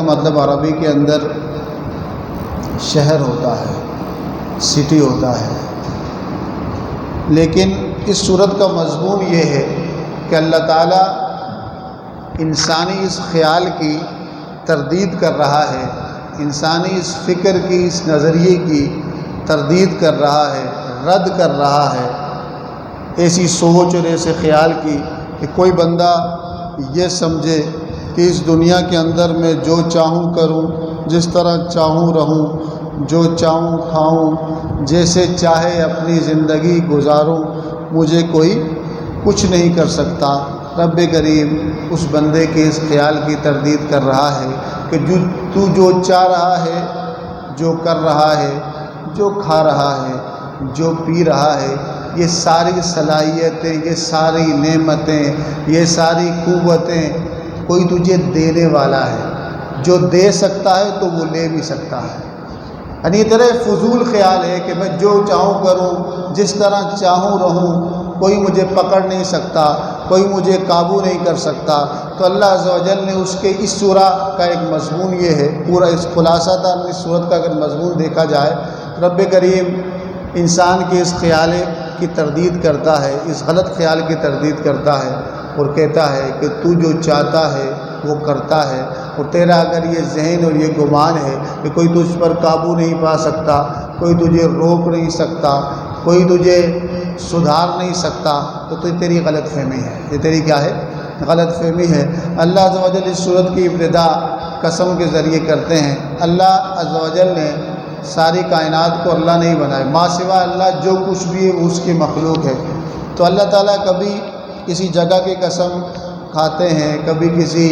کا مطلب عربی کے اندر شہر ہوتا ہے، سٹی ہوتا ہے، لیکن اس صورت کا مضمون یہ ہے کہ اللہ تعالیٰ انسانی اس خیال کی تردید کر رہا ہے، انسانی اس فکر کی، اس نظریے کی تردید کر رہا ہے، رد کر رہا ہے ایسی سوچ اور ایسے خیال کی کہ کوئی بندہ یہ سمجھے کہ اس دنیا کے اندر میں جو چاہوں کروں، جس طرح چاہوں رہوں، جو چاہوں کھاؤں، جیسے چاہے اپنی زندگی گزاروں، مجھے کوئی کچھ نہیں کر سکتا۔ رب کریم اس بندے کے اس خیال کی تردید کر رہا ہے کہ تو جو چاہ رہا ہے، جو کر رہا ہے، جو کھا رہا ہے، جو پی رہا ہے، یہ ساری صلاحیتیں، یہ ساری نعمتیں، یہ ساری قوتیں کوئی تجھے دینے والا ہے۔ جو دے سکتا ہے تو وہ لے بھی سکتا ہے۔ یعنی یہ طرح فضول خیال ہے کہ میں جو چاہوں کروں، جس طرح چاہوں رہوں، کوئی مجھے پکڑ نہیں سکتا، کوئی مجھے قابو نہیں کر سکتا۔ تو اللہ عز و جل نے اس کے اس سورہ کا ایک مضمون یہ ہے، پورا اس خلاصہ تھا اس صورت کا اگر مضمون دیکھا جائے، رب کریم انسان کے اس خیال کی تردید کرتا ہے، اس غلط خیال کی تردید کرتا ہے اور کہتا ہے کہ تو جو چاہتا ہے وہ کرتا ہے، اور تیرا اگر یہ ذہن اور یہ گمان ہے کہ کوئی تجھ پر قابو نہیں پا سکتا، کوئی تجھے روک نہیں سکتا، کوئی تجھے سدھار نہیں سکتا، تو تیری غلط فہمی ہے۔ یہ تیری کیا ہے؟ غلط فہمی ہے۔ اللہ عز و جل اس صورت کی ابتدا قسم کے ذریعے کرتے ہیں۔ اللہ عز و جل نے ساری کائنات کو اللہ نہیں بنائے، ماں سوا اللہ جو کچھ بھی ہے وہ اس کی مخلوق ہے۔ تو اللہ تعالیٰ کبھی کسی جگہ کی قسم کھاتے ہیں، کبھی کسی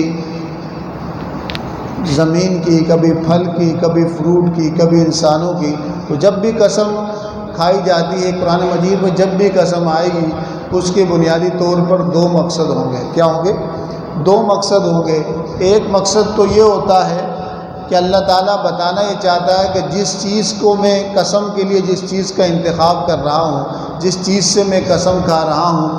زمین کی، کبھی پھل کی، کبھی فروٹ کی، کبھی انسانوں کی۔ تو جب بھی قسم کھائی جاتی ہے قرآن مجید میں، جب بھی قسم آئے گی اس کے بنیادی طور پر دو مقصد ہوں گے۔ کیا ہوں گے؟ دو مقصد ہوں گے۔ ایک مقصد تو یہ ہوتا ہے کہ اللہ تعالیٰ بتانا یہ چاہتا ہے کہ جس چیز کو میں قسم کے لیے، جس چیز کا انتخاب کر رہا ہوں، جس چیز سے میں قسم کھا رہا ہوں،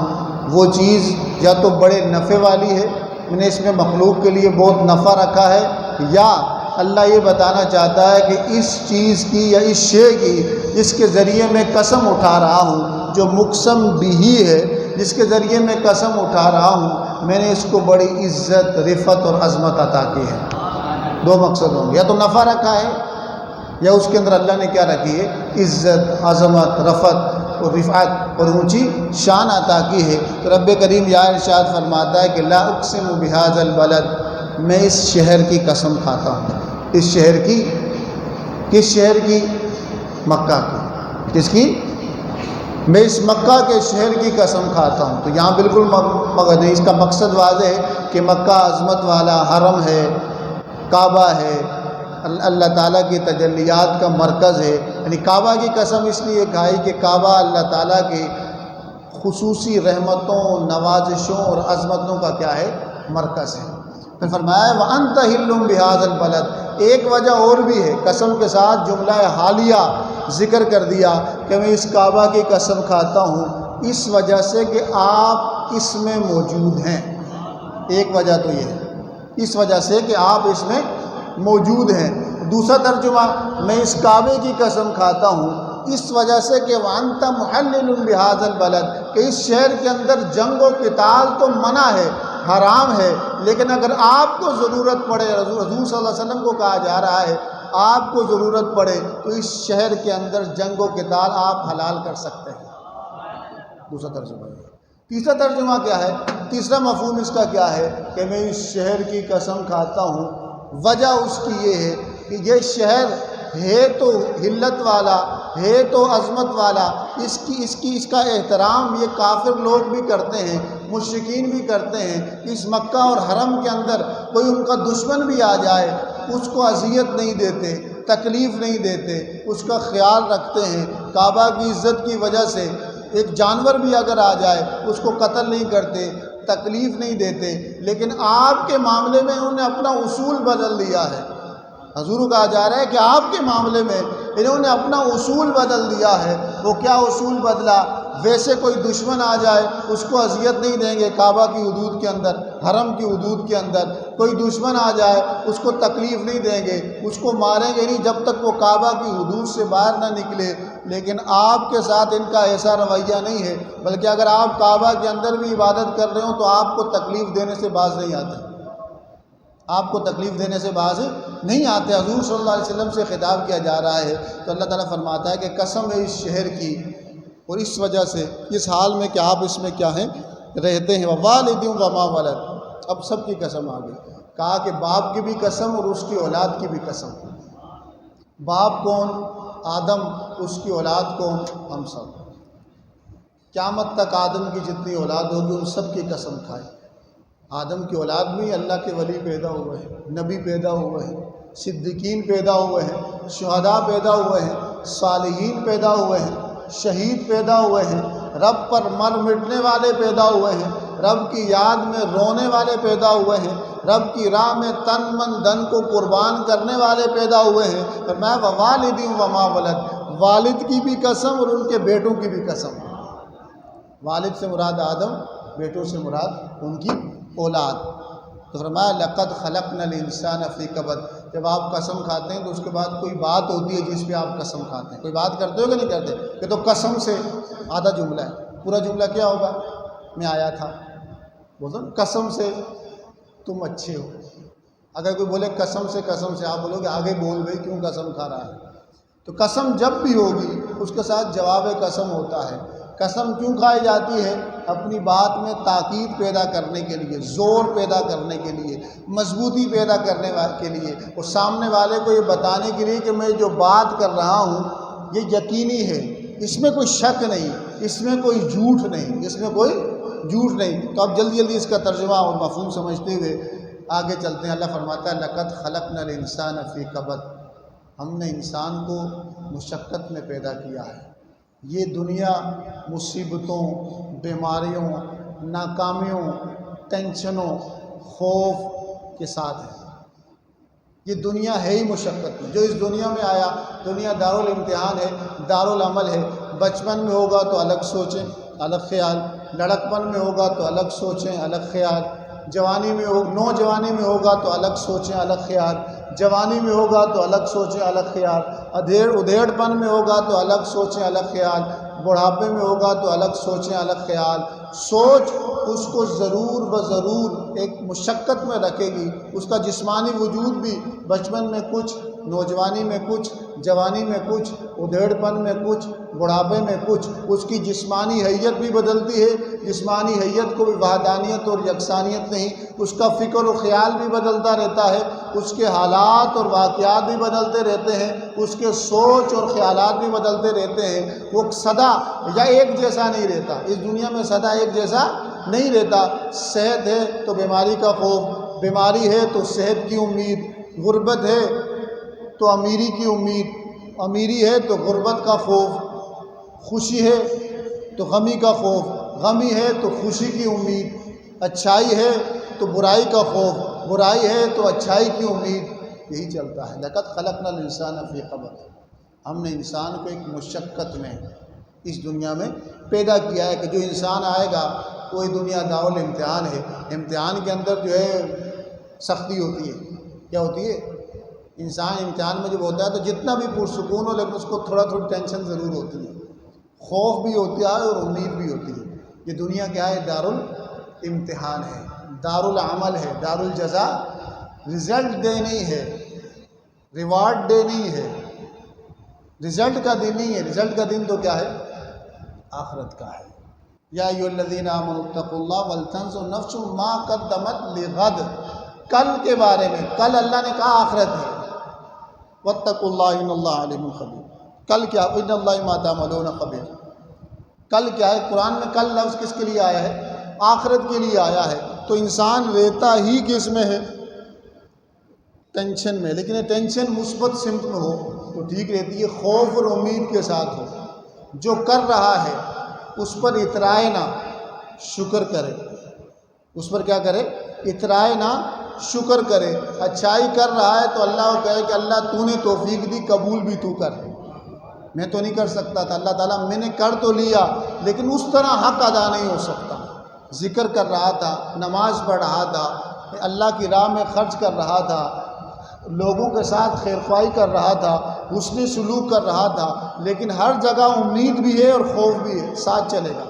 وہ چیز یا تو بڑے نفع والی ہے، میں نے اس میں مخلوق کے لیے بہت نفع رکھا ہے، یا اللہ یہ بتانا چاہتا ہے کہ اس چیز کی یا اس شے کی جس کے ذریعے میں قسم اٹھا رہا ہوں، جو مقسم بھی ہے، جس کے ذریعے میں قسم اٹھا رہا ہوں، میں نے اس کو بڑی عزت، رفعت اور عظمت عطا کی ہے۔ دو مقصد ہوں گے، یا تو نفع رکھا ہے یا اس کے اندر اللہ نے کیا رکھی ہے؟ عزت، عظمت، رفعت اور رفعت اور اونچی شان عطا کی ہے۔ تو رب کریم یا ارشاد فرماتا ہے کہ لا اقسم بہذا البلد، میں اس شہر کی قسم کھاتا ہوں۔ اس شہر کی، کس شہر کی؟ مکہ کی۔ کس کی؟ میں اس مکہ کے شہر کی قسم کھاتا ہوں۔ تو یہاں بالکل اس کا مقصد واضح ہے کہ مکہ عظمت والا حرم ہے، کعبہ ہے، اللہ تعالیٰ کی تجلیات کا مرکز ہے۔ یعنی کعبہ کی قسم اس لیے کھائی کہ کعبہ اللہ تعالیٰ کی خصوصی رحمتوں، نوازشوں اور عظمتوں کا کیا ہے؟ مرکز ہے۔ پھر فرمایا وَأَنْتَ حِلٌّ بِهَذَا الْبَلَدِ، ایک وجہ اور بھی ہے، قسم کے ساتھ جملہ حالیہ ذکر کر دیا کہ میں اس کعبہ کی قسم کھاتا ہوں اس وجہ سے کہ آپ اس میں موجود ہیں۔ ایک وجہ تو یہ ہے، اس وجہ سے کہ آپ اس میں موجود ہیں۔ دوسرا ترجمہ، میں اس کعبے کی قسم کھاتا ہوں اس وجہ سے کہ وَأَنْتَ مُحَلِّلٌ بِهَذَا الْبَلَدِ، کہ اس شہر کے اندر جنگ و قتال تو منع ہے، حرام ہے، لیکن اگر آپ کو ضرورت پڑے، حضور صلی اللہ علیہ وسلم کو کہا جا رہا ہے آپ کو ضرورت پڑے تو اس شہر کے اندر جنگ و قتال آپ حلال کر سکتے ہیں۔ دوسرا ترجمہ ہے۔ تیسرا ترجمہ کیا ہے؟ تیسرا مفہوم اس کا کیا ہے کہ میں اس شہر کی قسم کھاتا ہوں، وجہ اس کی یہ ہے کہ یہ شہر ہے تو حلت والا، ہے تو عظمت والا، اس کا احترام یہ کافر لوگ بھی کرتے ہیں، مشرکین بھی کرتے ہیں۔ اس مکہ اور حرم کے اندر کوئی ان کا دشمن بھی آ جائے اس کو اذیت نہیں دیتے، تکلیف نہیں دیتے، اس کا خیال رکھتے ہیں۔ کعبہ کی عزت کی وجہ سے ایک جانور بھی اگر آ جائے اس کو قتل نہیں کرتے، تکلیف نہیں دیتے، لیکن آپ کے معاملے میں انہوں نے اپنا اصول بدل دیا ہے۔ حضور کو کہا جا رہا ہے کہ آپ کے معاملے میں انہوں نے اپنا اصول بدل دیا ہے۔ وہ کیا اصول بدلا؟ ویسے کوئی دشمن آ جائے اس کو اذیت نہیں دیں گے کعبہ کی حدود کے اندر، حرم کی حدود کے اندر کوئی دشمن آ جائے اس کو تکلیف نہیں دیں گے، اس کو ماریں گے نہیں جب تک وہ کعبہ کی حدود سے باہر نہ نکلے۔ لیکن آپ کے ساتھ ان کا ایسا رویہ نہیں ہے، بلکہ اگر آپ کعبہ کے اندر بھی عبادت کر رہے ہوں تو آپ کو تکلیف دینے سے باز نہیں آتے، آپ کو تکلیف دینے سے باز نہیں آتے۔ حضور صلی اللہ علیہ وسلم سے خطاب کیا جا رہا ہے تو اللہ تعالیٰ فرماتا ہے کہ قسم ہے اس شہر کی اور اس وجہ سے، اس حال میں کہ آپ اس میں کیا ہیں رہتے ہیں، ووالد وما ولد، اب سب کی قسم آ گئی، کہا کہ باپ کی بھی قسم اور اس کی اولاد کی بھی قسم۔ باپ کون؟ آدم، اس کی اولاد کون؟ ہم سب۔ قیامت تک آدم کی جتنی اولاد ہوگی ان سب کی قسم کھائے۔ آدم کی اولاد میں اللہ کے ولی پیدا ہوئے ہیں، نبی پیدا ہوئے ہیں، صدیقین پیدا ہوئے ہیں، شہداء پیدا ہوئے ہیں، صالحین پیدا ہوئے ہیں، شہید پیدا ہوئے ہیں، رب پر مر مٹنے والے پیدا ہوئے ہیں، رب کی یاد میں رونے والے پیدا ہوئے ہیں، رب کی راہ میں تن من دن کو قربان کرنے والے پیدا ہوئے ہیں۔ اور میں ووالد وما ولد، والد کی بھی قسم اور ان کے بیٹوں کی بھی قسم۔ والد سے مراد آدم، بیٹوں سے مراد ان کی اولاد۔ تو فرمایا لقد خلقنا الانسان فی کبد، جب آپ قسم کھاتے ہیں تو اس کے بعد کوئی بات ہوتی ہے جس پہ آپ قسم کھاتے ہیں، کوئی بات کرتے ہو کہ نہیں کرتے؟ یہ تو قسم سے آدھا جملہ ہے، پورا جملہ کیا ہوگا؟ میں آیا تھا، بولو قسم سے تم اچھے ہو۔ اگر کوئی بولے قسم سے آپ بولو کہ آگے بول بھائی کیوں قسم کھا رہا ہے؟ تو قسم جب بھی ہوگی اس کے ساتھ جواب قسم ہوتا ہے۔ قسم کیوں کھائی جاتی ہے؟ اپنی بات میں تاکید پیدا کرنے کے لیے، زور پیدا کرنے کے لیے، مضبوطی پیدا کرنے کے لیے، اور سامنے والے کو یہ بتانے کے لیے کہ میں جو بات کر رہا ہوں یہ یقینی ہے، اس میں کوئی شک نہیں، اس میں کوئی جھوٹ نہیں، اس میں کوئی جھوٹ نہیں۔ تو اب جلدی اس کا ترجمہ اور مفہوم سمجھتے ہوئے آگے چلتے ہیں۔ اللہ فرماتا ہے لقد خلقنا الانسان فی کبد، ہم نے انسان کو مشقت میں پیدا کیا ہے۔ یہ دنیا مصیبتوں، بیماریوں، ناکامیوں، ٹینشنوں، خوف کے ساتھ ہے۔ یہ دنیا ہے ہی مشقت میں۔ جو اس دنیا میں آیا، دنیا دارالامتحان ہے، دارالعمل ہے۔ بچپن میں ہوگا تو الگ سوچیں، الگ خیال، لڑکپن میں ہوگا تو الگ سوچیں، الگ خیال، جوانی میں نوجوانی میں ہوگا تو الگ سوچیں، الگ خیال، جوانی میں ہوگا تو الگ سوچیں، الگ خیال، ادھیڑ پن میں ہوگا تو الگ سوچیں، الگ خیال، بڑھاپے میں ہوگا تو الگ سوچیں، الگ خیال۔ سوچ اس کو ضرور بضرور ایک مشقت میں رکھے گی۔ اس کا جسمانی وجود بھی بچپن میں کچھ، نوجوانی میں کچھ، جوانی میں کچھ، ادھیڑ پن میں کچھ، بڑھاپے میں کچھ، اس کی جسمانی حیت بھی بدلتی ہے۔ جسمانی حیت کو بھی وحدانیت اور یکسانیت نہیں، اس کا فکر و خیال بھی بدلتا رہتا ہے، اس کے حالات اور واقعات بھی بدلتے رہتے ہیں، اس کے سوچ اور خیالات بھی بدلتے رہتے ہیں۔ وہ سدا یا ایک جیسا نہیں رہتا، اس دنیا میں سدا ایک جیسا نہیں رہتا۔ صحت ہے تو بیماری کا خوف، بیماری ہے تو صحت کی امید، غربت ہے تو امیری کی امید، امیری ہے تو غربت کا خوف، خوشی ہے تو غمی کا خوف، غمی ہے تو خوشی کی امید، اچھائی ہے تو برائی کا خوف، برائی ہے تو اچھائی کی امید، یہی چلتا ہے۔ لقد خلقنا الانسان فی کبد، ہم نے انسان کو ایک مشقت میں اس دنیا میں پیدا کیا ہے کہ جو انسان آئے گا وہی دنیا دارالامتحان ہے۔ امتحان کے اندر جو ہے سختی ہوتی ہے، کیا ہوتی ہے؟ انسان امتحان میں جب ہوتا ہے تو جتنا بھی پرسکون ہو لیکن اس کو تھوڑی ٹینشن ضرور ہوتی ہے، خوف بھی ہوتا ہے اور امید بھی ہوتی ہے۔ یہ دنیا کیا ہے؟ دارالامتحان ہے، دارالعمل ہے، دارالجزا، رزلٹ ڈے نہیں ہے، ریوارڈ ڈے نہیں ہے، رزلٹ کا دن نہیں ہے۔ رزلٹ کا دن تو کیا ہے؟ آخرت کا ہے۔ یا ایھا الذین آمنوا اتقوا اللہ ولتنظر نفس ما قدمت لغد، کل کے بارے میں، کل اللہ نے کہا آخرت ہے۔ واتقوا اللہ ان اللہ علیم خبیر، کل کیا؟ ان اللہ بما تعملون خبیر۔ کل کیا ہے؟ قرآن میں کل لفظ کس کے لیے آیا ہے؟ آخرت کے لیے آیا ہے۔ تو انسان رہتا ہی کس میں ہے؟ ٹینشن میں، لیکن یہ ٹینشن مثبت سمت میں ہو تو ٹھیک رہتی ہے، خوف اور امید کے ساتھ ہو۔ جو کر رہا ہے اس پر اترائے نہ، شکر کرے، اس پر کیا کرے؟ اترائے نہ، شکر کرے۔ اچھائی کر رہا ہے تو اللہ کو کہے کہ اللہ تو نے توفیق دی، قبول بھی تو کر۔ میں تو نہیں کر سکتا تھا، اللہ تعالیٰ میں نے کر تو لیا لیکن اس طرح حق ادا نہیں ہو سکتا۔ ذکر کر رہا تھا، نماز پڑھ رہا تھا، اللہ کی راہ میں خرچ کر رہا تھا، لوگوں کے ساتھ خیر خواہی کر رہا تھا، حسن سلوک کر رہا تھا، لیکن ہر جگہ امید بھی ہے اور خوف بھی ہے، ساتھ چلے گا۔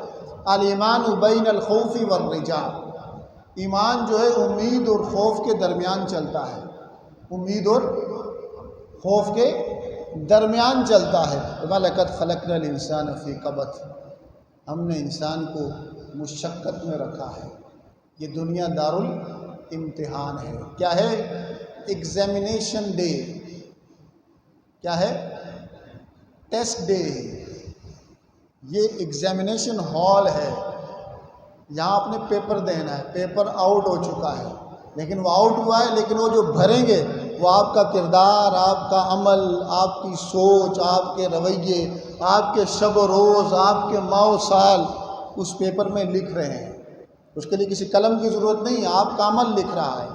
الایمان بین الخوف والرجاء، ایمان جو ہے امید اور خوف کے درمیان چلتا ہے، امید اور خوف کے درمیان چلتا ہے۔ وَلَقَدْ خَلَقْنَا الْإِنسَانَ فِي كَبَدٍ، ہم نے انسان کو مشقت میں رکھا ہے۔ یہ دنیا دارالامتحان ہے۔ کیا ہے؟ ایگزامینیشن ڈے، کیا ہے؟ ٹیسٹ ڈے، یہ ایگزامینیشن ہال ہے، یہاں آپ نے پیپر دینا ہے، پیپر آؤٹ ہو چکا ہے لیکن وہ آؤٹ ہوا ہے، لیکن وہ جو بھریں گے وہ آپ کا کردار، آپ کا عمل، آپ کی سوچ، آپ کے رویے، آپ کے شب و روز، آپ کے ماہ و سال اس پیپر میں لکھ رہے ہیں۔ اس کے لیے کسی قلم کی ضرورت نہیں، آپ کا عمل لکھ رہا ہے،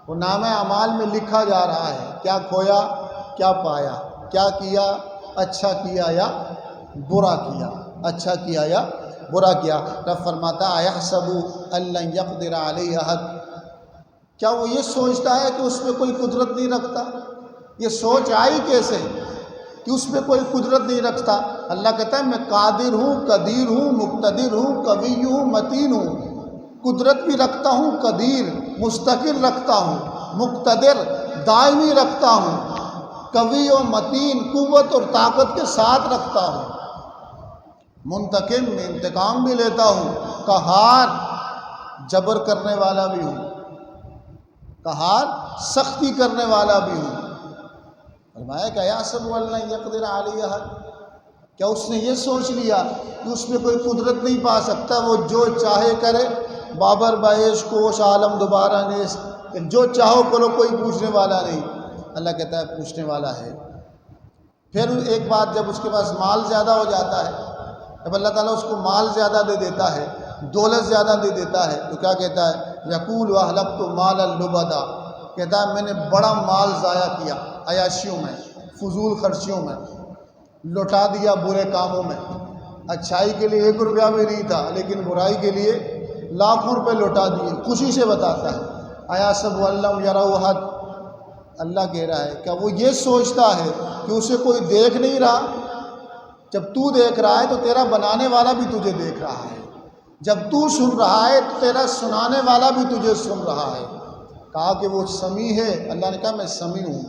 وہ نامہ اعمال میں لکھا جا رہا ہے، کیا کھویا کیا پایا، کیا کیا، اچھا کیا یا برا کیا، اچھا کیا یا برا کیا۔ رب فرماتا اَیَحْسَبُ أَن لَّن يَقْدِرَ عَلَیْهِ أَحَدٌ، کیا وہ یہ سوچتا ہے کہ اس پہ کوئی قدرت نہیں رکھتا؟ یہ سوچ آئی کیسے کہ اس پہ کوئی قدرت نہیں رکھتا؟ اللہ کہتا ہے میں قادر ہوں، قدیر ہوں، مقتدر ہوں، قوی ہوں، متین ہوں، قدرت بھی رکھتا ہوں، قدیر مستقل رکھتا ہوں، مقتدر دائمی رکھتا ہوں، قوی و متین قوت اور طاقت کے ساتھ رکھتا ہوں، منتقم میں انتقام بھی لیتا ہوں، قہار جبر کرنے والا بھی ہوں، قہار سختی کرنے والا بھی ہوں۔ فرمایا کہ اَیَحْسَبُ أَن لَّن يَقْدِرَ عَلَیْهِ أَحَدٌ، کیا اس نے یہ سوچ لیا کہ اس میں کوئی قدرت نہیں پا سکتا، وہ جو چاہے کرے، بابر بعیش کوش عالم دوبارہ نیست، کہ جو چاہو کرو کوئی پوچھنے والا نہیں۔ اللہ کہتا ہے پوچھنے والا ہے۔ پھر ایک بات، جب اس کے پاس مال زیادہ ہو جاتا ہے، جب اللہ تعالیٰ اس کو مال زیادہ دے دیتا ہے، دولت زیادہ دے دیتا ہے، تو کیا کہتا ہے؟ یقول وَأَحْلَقْتُ مَالًا لُبَدًا، کہتا ہے میں نے بڑا مال ضائع کیا عیاشیوں میں، فضول خرچیوں میں، لوٹا دیا برے کاموں میں۔ اچھائی کے لیے 1 روپیہ بھی نہیں تھا لیکن برائی کے لیے لاکھوں روپے لوٹا دیے۔ خوشی سے بتاتا ہے اَیَحْسَبُ أَن لَّمْ يَرَهُ أَحَدٌ، اللہ کہہ رہا ہے کیا وہ یہ سوچتا ہے کہ اسے کوئی دیکھ نہیں رہا؟ جب تو دیکھ رہا ہے تو تیرا بنانے والا بھی تجھے دیکھ رہا ہے، جب تو سن رہا ہے تو تیرا سنانے والا بھی تجھے سن رہا ہے۔ کہا کہ وہ سمیع ہے، اللہ نے کہا میں سمیع ہوں،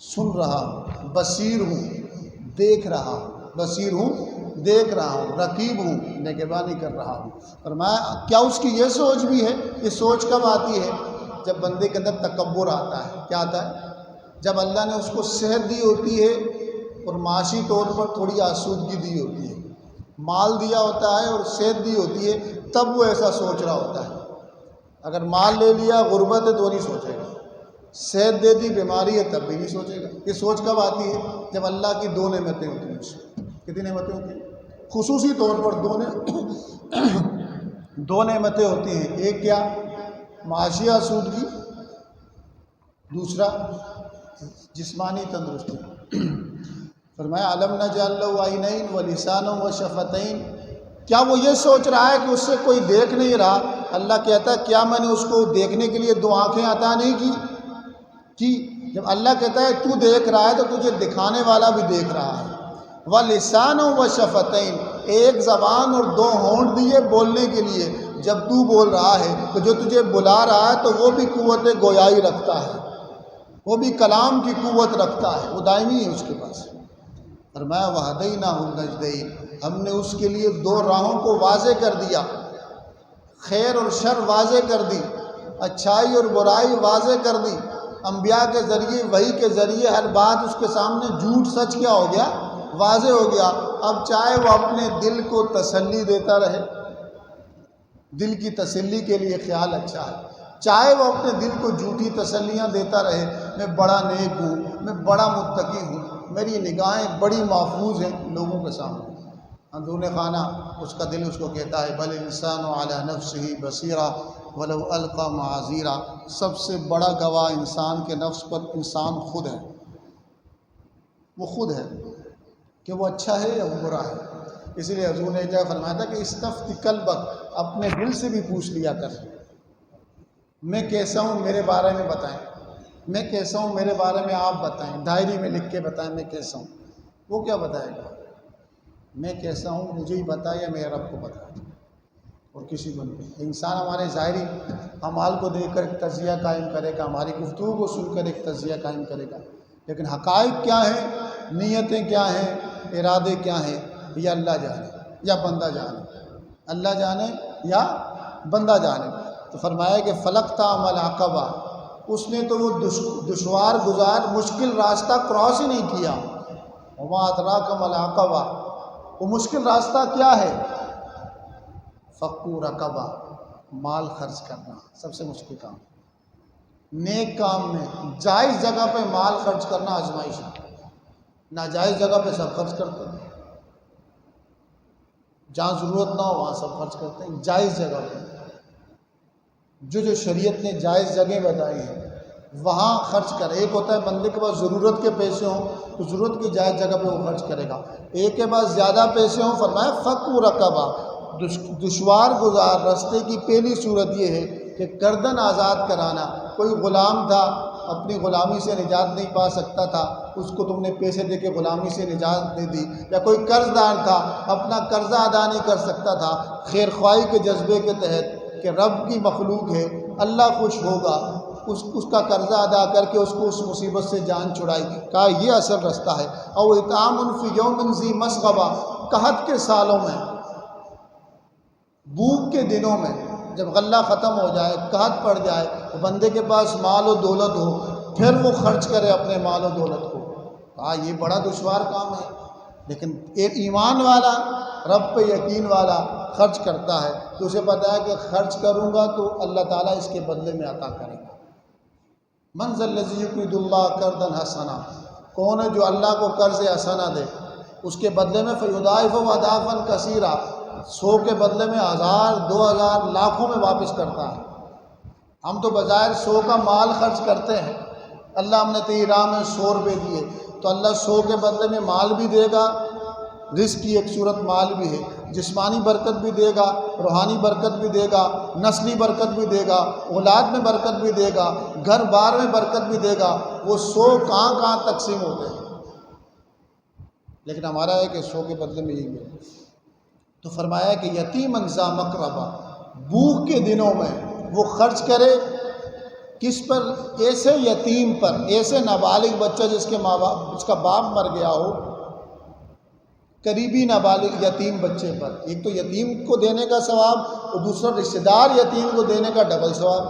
سن رہا ہوں، بصیر ہوں، دیکھ رہا ہوں، بصیر ہوں، دیکھ رہا ہوں، رقیب ہوں، نگہبانی کر رہا ہوں۔ فرمایا کیا اس کی یہ سوچ بھی ہے؟ یہ سوچ کب آتی ہے؟ جب بندے کے اندر تکبر آتا ہے۔ کیا آتا ہے؟ جب اللہ نے اس کو صحت دی ہوتی ہے اور معاشی طور پر تھوڑی آسودگی دی ہوتی ہے، مال دیا ہوتا ہے اور صحت دی ہوتی ہے، تب وہ ایسا سوچ رہا ہوتا ہے۔ اگر مال لے لیا، غربت ہے تو نہیں سوچے گا، صحت دے دی، بیماری ہے تب بھی نہیں سوچے گا۔ یہ سوچ کب آتی ہے؟ جب اللہ کی 2 نعمتیں ہوتی ہیں۔ کتنی نعمتیں ہوتی ہیں؟ خصوصی طور پر 2 نعمتیں ہوتی ہیں۔ ایک کیا؟ معاشی آسودگی، دوسرا جسمانی تندرستی۔ فرمایا الم نجعل لہ عینین ولسانا وشفتین، کیا وہ یہ سوچ رہا ہے کہ اس سے کوئی دیکھ نہیں رہا؟ اللہ کہتا ہے کیا میں نے اس کو دیکھنے کے لیے 2 آنکھیں عطا نہیں کی؟ جب اللہ کہتا ہے تو دیکھ رہا ہے تو تجھے دکھانے والا بھی دیکھ رہا ہے۔ وَلِسَانًا وَشَفَتَيْن، ایک زبان اور 2 ہونٹ دیے بولنے کے لیے۔ جب تو بول رہا ہے تو جو تجھے بلا رہا ہے تو وہ بھی قوت گویائی رکھتا ہے، وہ بھی کلام کی قوت رکھتا ہے، وہ دائمی ہے اس کے پاس۔ فرمایا وَهَدَيْنَاهُ النَّجْدَيْنِ، ہم نے اس کے لیے 2 راہوں کو واضح کر دیا، خیر اور شر واضح کر دی، اچھائی اور برائی واضح کر دی۔ انبیاء کے ذریعے، وحی کے ذریعے ہر بات اس کے سامنے، جھوٹ سچ کیا ہو گیا؟ واضح ہو گیا۔ اب چاہے وہ اپنے دل کو تسلی دیتا رہے، دل کی تسلی کے لیے خیال اچھا ہے، چاہے وہ اپنے دل کو جھوٹی تسلیاں دیتا رہے، میں بڑا نیک ہوں، میں بڑا متقی ہوں، میری نگاہیں بڑی محفوظ ہیں لوگوں کے سامنے، اندرون خانہ اس کا دل اس کو کہتا ہے بل انسان علی نفسہ بصیرہ ولو القی معاذیرہ، سب سے بڑا گواہ انسان کے نفس پر انسان خود ہے، وہ خود ہے۔ کہ وہ اچھا ہے یا وہ برا ہے۔ اس لیے حضور نے کیا فرمایا تھا کہ استفتی قلبک، اپنے دل سے بھی پوچھ لیا کر، میں کیسا ہوں میرے بارے میں بتائیں، میں کیسا ہوں میرے بارے میں آپ بتائیں، ڈائری میں لکھ کے بتائیں میں کیسا ہوں۔ وہ کیا بتائے گا؟ میں کیسا ہوں مجھے ہی بتائے یا میرے رب کو بتائے، اور کسی کو نہیں۔ انسان ہمارے ظاہری اعمال کو دیکھ کر ایک تجزیہ قائم کرے گا، ہماری گفتگو کو سن کر ایک تجزیہ قائم کرے گا، لیکن حقائق کیا ہیں، نیتیں کیا ہیں، ارادے کیا ہیں، یہ اللہ جانے یا بندہ جانے، اللہ جانے یا بندہ جانے۔ تو فرمایا کہ فلقتحم العقبہ، اس نے تو وہ دشوار گزار مشکل راستہ کراس ہی نہیں کیا۔ وما ادراک ما العقبہ، وہ مشکل راستہ کیا ہے؟ فک رقبہ، مال خرچ کرنا سب سے مشکل کام۔ نیک کام میں جائز جگہ پہ مال خرچ کرنا آزمائش ہے۔ ناجائز جگہ پہ سب خرچ کرتے ہیں، جہاں ضرورت نہ ہو وہاں سب خرچ کرتے ہیں۔ جائز جگہ پہ جو شریعت نے جائز جگہ بتائی ہیں وہاں خرچ کرے۔ ایک ہوتا ہے بندے کے پاس ضرورت کے پیسے ہوں تو ضرورت کی جائز جگہ پہ وہ خرچ کرے گا، ایک کے پاس زیادہ پیسے ہوں، فرمایا فک رقبہ، دشوار گزار راستے کی پہلی صورت یہ ہے کہ گردن آزاد کرانا۔ کوئی غلام تھا، اپنی غلامی سے نجات نہیں پا سکتا تھا، اس کو تم نے پیسے دے کے غلامی سے نجات دے دی، یا کوئی قرض دار تھا، اپنا قرضہ ادا نہیں کر سکتا تھا، خیر خواہی کے جذبے کے تحت کہ رب کی مخلوق ہے، اللہ خوش ہوگا، اس کا قرضہ ادا کر کے اس کو اس مصیبت سے جان چھڑائی، کہا یہ اصل راستہ ہے۔ او اطعام فی یوم ذی مسغبہ، قحط کے سالوں میں، بھوک کے دنوں میں، جب غلہ ختم ہو جائے، قحط پڑ جائے، بندے کے پاس مال و دولت ہو، پھر وہ خرچ کرے اپنے مال و دولت کو۔ ہاں یہ بڑا دشوار کام ہے، لیکن ایک ایمان والا، رب پہ یقین والا خرچ کرتا ہے تو اسے پتہ ہے کہ خرچ کروں گا تو اللہ تعالیٰ اس کے بدلے میں عطا کرے گا۔ من ذا الذی یقرض اللہ قرضا حسنا، کون ہے جو اللہ کو قرض حسنا دے، اس کے بدلے میں فیضاعفہ اضعافا کثیرا، 100 کے بدلے میں 1000 2000 لاکھوں میں واپس کرتا ہے۔ ہم تو بظاہر 100 کا مال خرچ کرتے ہیں، اللہ ہم نے تیری راہ میں 100 روپے دیے تو اللہ 100 کے بدلے میں مال بھی دے گا، رزق کی ایک صورت مال بھی ہے، جسمانی برکت بھی دے گا، روحانی برکت بھی دے گا، نسلی برکت بھی دے گا، اولاد میں برکت بھی دے گا، گھر بار میں برکت بھی دے گا۔ وہ 100 کہاں کہاں تقسیم ہوتے ہیں، لیکن ہمارا ہے کہ 100 کے بدلے میں یہی ملے۔ تو فرمایا کہ یتیماً ذا مقربہ، بھوک کے دنوں میں وہ خرچ کرے، کس پر؟ ایسے یتیم پر، ایسے نابالغ بچہ جس کے ماں باپ، جس کا باپ مر گیا ہو، قریبی نابالغ یتیم بچے پر۔ ایک تو یتیم کو دینے کا ثواب اور دوسرا رشتہ دار یتیم کو دینے کا ڈبل ثواب۔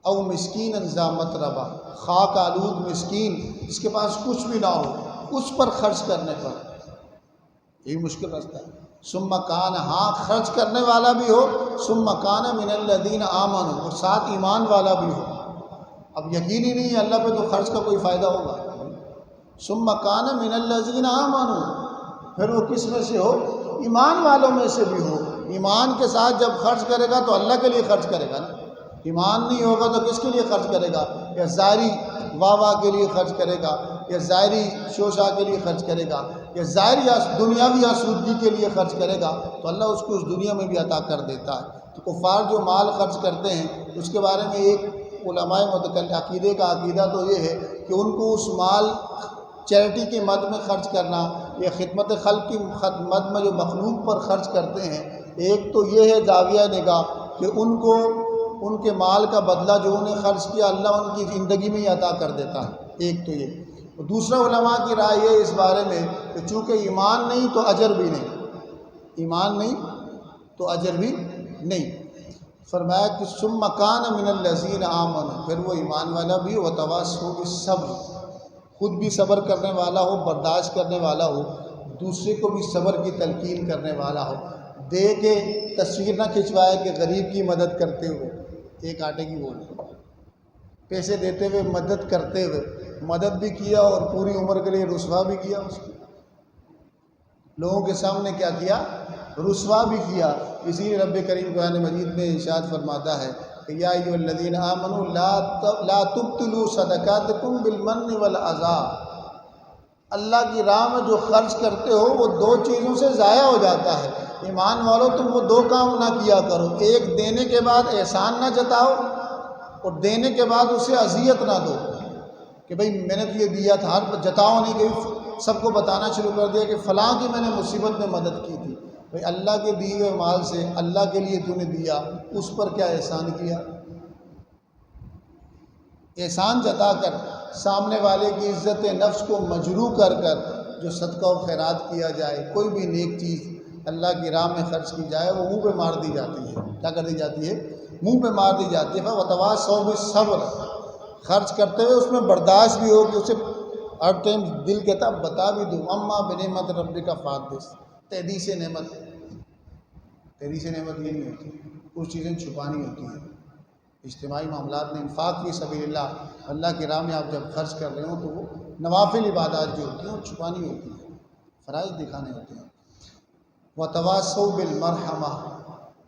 او مسکین ذا متربہ، خاک آلود مسکین جس کے پاس کچھ بھی نہ ہو، اس پر خرچ کرنے پر، یہی مشکل راستہ ہے۔ ثم کان، ہاں خرچ کرنے والا بھی ہو، ثم کان من الذین آمنوا، اور ساتھ ایمان والا بھی ہو۔ اب یقین ہی نہیں ہے اللہ پہ تو خرچ کا کوئی فائدہ ہوگا۔ ثم کان من الذین آمنوا، پھر وہ کس میں سے ہو؟ ایمان والوں میں سے بھی ہو۔ ایمان کے ساتھ جب خرچ کرے گا تو اللہ کے لیے خرچ کرے گا نا، ایمان نہیں ہوگا تو کس کے لیے خرچ کرے گا؟ یا ظاہری واہ واہ کے لیے خرچ کرے گا، یا ظاہری شوشا کے لیے خرچ کرے گا، یا ظاہری دنیاوی آسودگی کے لیے خرچ کرے گا تو اللہ اس کو اس دنیا میں بھی عطا کر دیتا ہے۔ تو کفار جو مال خرچ کرتے ہیں اس کے بارے میں ایک علماء متکلم عقیدے کا عقیدہ تو یہ ہے کہ ان کو اس مال چیریٹی کی مد میں خرچ کرنا یا خدمت خلق کی مد میں جو مخلوق پر خرچ کرتے ہیں، ایک تو یہ ہے زاویہ نگاہ کہ ان کو ان کے مال کا بدلہ جو انہیں خرچ کیا اللہ ان کی زندگی میں ہی عطا کر دیتا ہے، ایک تو یہ۔ دوسرا علماء کی رائے یہ اس بارے میں کہ چونکہ ایمان نہیں تو اجر بھی نہیں، ایمان نہیں تو اجر بھی نہیں۔ فرمایا کہ ثم کان من الذین آمنوا، پھر وہ ایمان والا بھی، وتواصوا بالصبر، خود بھی صبر کرنے والا ہو، برداشت کرنے والا ہو، دوسرے کو بھی صبر کی تلقین کرنے والا ہو۔ دے کے تصویر نہ کھنچوائے کہ غریب کی مدد کرتے ہوئے، ایک آٹے کی بول، پیسے دیتے ہوئے مدد کرتے ہوئے، مدد بھی کیا اور پوری عمر کے لیے رسوا بھی کیا، اس کو لوگوں کے سامنے کیا کیا؟ رسوا بھی کیا۔ اسی لیے رب کریم قرآن مجید میں ارشاد فرماتا ہے کہ یا ایھا الذین آمنوا لا تبطلوا صدقاتکم بالمن والعذا، اللہ کی راہ میں جو خرچ کرتے ہو وہ دو چیزوں سے ضائع ہو جاتا ہے۔ ایمان والوں تم وہ دو کام نہ کیا کرو، ایک دینے کے بعد احسان نہ جتاؤ، اور دینے کے بعد اسے اذیت نہ دو کہ بھئی میں نے تو یہ دیا تھا، جتاؤ نہیں کہ سب کو بتانا شروع کر دیا کہ فلاں کی میں نے مصیبت میں مدد کی تھی۔ بھئی اللہ کے دیے ہوئے مال سے اللہ کے لیے تو نے دیا، اس پر کیا احسان کیا؟ احسان جتا کر سامنے والے کی عزت نفس کو مجروح کر کر جو صدقہ و خیرات کیا جائے، کوئی بھی نیک چیز اللہ کی راہ میں خرچ کی جائے، وہ منہ پہ مار دی جاتی ہے۔ کیا کر دی جاتی ہے؟ منہ پہ مار دی جاتی ہے۔ وتواصوا بالصبر، خرچ کرتے ہوئے اس میں برداشت بھی ہو کہ اسے ہر ٹائم دل کہتا بتا بھی دوں۔ اما بنعمت ربک فحدث، تحدیث نعمت، تحدیث نعمت یہ نہیں ہوتی، کچھ چیزیں چھپانی ہوتی ہیں۔ اجتماعی معاملات میں انفاق فی سبیل اللہ کی راہ میں آپ جب خرچ کر رہے ہوں تو وہ نوافل عبادات جو ہوتی ہیں وہ چھپانی ہوتی ہیں، فرائض دکھانے ہوتے ہیں۔ وتواصوا بالمرحمہ،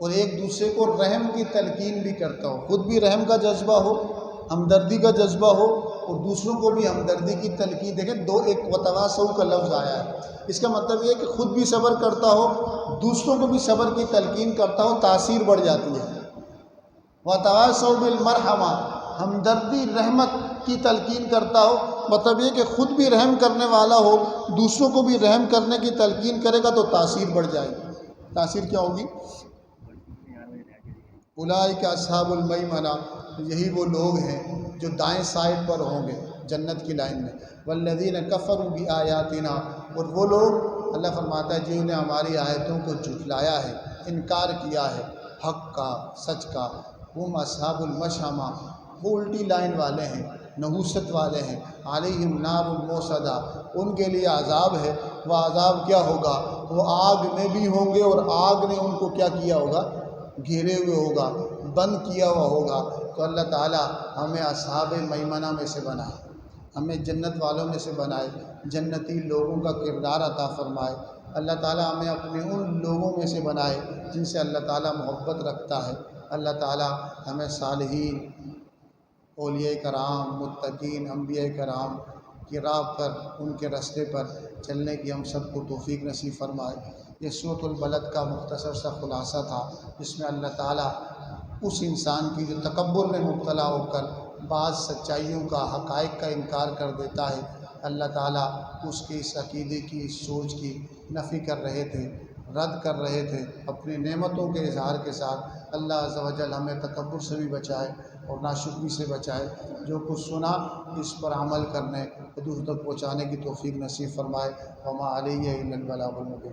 اور ایک دوسرے کو رحم کی تلقین بھی کرتا ہو، خود بھی رحم کا جذبہ ہو، ہمدردی کا جذبہ ہو، اور دوسروں کو بھی ہمدردی کی تلقین۔ دیکھیں دو ایک وتواصوا کا لفظ آیا ہے، اس کا مطلب یہ ہے کہ خود بھی صبر کرتا ہو، دوسروں کو بھی صبر کی تلقین کرتا ہو، تاثیر بڑھ جاتی ہے۔ وتواصوا بالمرحمہ، ہمدردی رحمت کی تلقین کرتا ہو، مطلب یہ کہ خود بھی رحم کرنے والا ہو، دوسروں کو بھی رحم کرنے کی تلقین کرے گا تو تاثیر بڑھ جائے گی۔ تاثیر کیا ہوگی؟ اولئک اصحاب المیمنہ، یہی وہ لوگ ہیں جو دائیں سائڈ پر ہوں گے جنت کی لائن میں۔ والذین کفروا بآیاتنا، اور وہ لوگ اللہ فرماتا ہے جنہوں نے ہماری آیتوں کو جھٹلایا ہے، انکار کیا ہے حق کا، سچ کا، ہم اصحاب المشأمہ، وہ الٹی لائن والے ہیں، نحوست والے ہیں، علیہم نار موصدہ، ان کے لیے عذاب ہے۔ وہ عذاب کیا ہوگا؟ وہ آگ میں بھی ہوں گے، اور آگ نے ان کو کیا کیا ہوگا؟ گھیرے ہوئے ہوگا، بند کیا ہوا ہوگا۔ تو اللہ تعالیٰ ہمیں اصحاب میمنہ میں سے بنائے، ہمیں جنت والوں میں سے بنائے، جنتی لوگوں کا کردار عطا فرمائے۔ اللہ تعالیٰ ہمیں اپنے ان لوگوں میں سے بنائے جن سے اللہ تعالیٰ محبت رکھتا ہے۔ اللہ تعالیٰ ہمیں صالحین، اولیاء کرام، متقین، انبیاء کرام کی راہ پر، ان کے راستے پر چلنے کی ہم سب کو توفیق نصیب فرمائے۔ یہ سورۃ البلد کا مختصر سا خلاصہ تھا، جس میں اللہ تعالیٰ اس انسان کی جو تکبر میں مبتلا ہو کر بعض سچائیوں کا، حقائق کا انکار کر دیتا ہے، اللہ تعالیٰ اس کے اس عقیدے کی، اس سوچ کی نفی کر رہے تھے، رد کر رہے تھے اپنی نعمتوں کے اظہار کے ساتھ۔ اللہ عز و جل ہمیں تکبر سے بھی بچائے اور ناشکری سے بچائے۔ جو کچھ سنا اس پر عمل کرنے، دوسروں تک پہنچانے کی توفیق نصیب فرمائے۔ وما علیہ الا البلاغ المبین۔